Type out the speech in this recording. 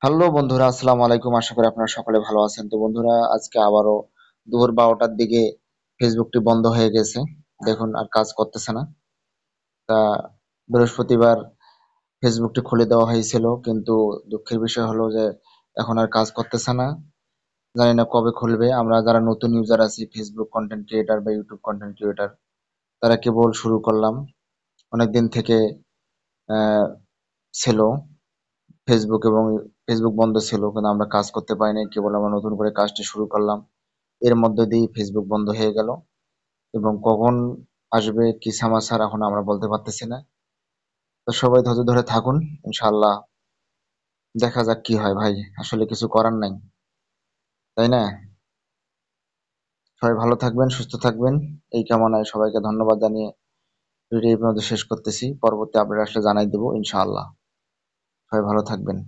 Hello বন্ধুরা, আসসালামু আলাইকুম। আশা করি আপনারা সকলে ভালো আছেন। তো বন্ধুরা, আজকে আবারও দুপুর 12টার দিকে ফেসবুকটি বন্ধ হয়ে গেছে। দেখুন, আর কাজ করতেছে না। তা বৃহস্পতিবার ফেসবুকটি খুলে দেওয়া হয়েছিল, কিন্তু দুঃখের বিষয় হলো যে এখন আর কাজ করতেছে না। জানি না কবে খুলবে। আমরা যারা নতুন ইউজার আছি, ফেসবুক কন্টেন্ট ক্রিয়েটার বা ইউটিউব কন্টেন্ট ক্রিয়েটার, তারা কেবল শুরু করলাম। অনেকদিন থেকে আহ, ছিল ফেসবুক বন্ধ ছিল, কিন্তু আমরা কাজ করতে পারিনি। কেবল আমরা নতুন করে কাজটি শুরু করলাম, এর মধ্যে দিয়ে ফেসবুক বন্ধ হয়ে গেল। এবং কখন আসবে কি সামাচার এখন আমরা বলতে পারতেছি না। তো সবাই ধৈর্য ধরে থাকুন, ইনশাআল্লাহ দেখা যাক কি হয় ভাই। আসলে কিছু করার নাই, তাই না? সবাই ভালো থাকবেন, সুস্থ থাকবেন, এই কামনায় সবাইকে ধন্যবাদ জানিয়ে ভিডিও এই পর্যন্ত শেষ করতেছি। পরবর্তী আপডেট আসলে জানাই দেবো ইনশাআল্লাহ। সবাই ভালো থাকবেন।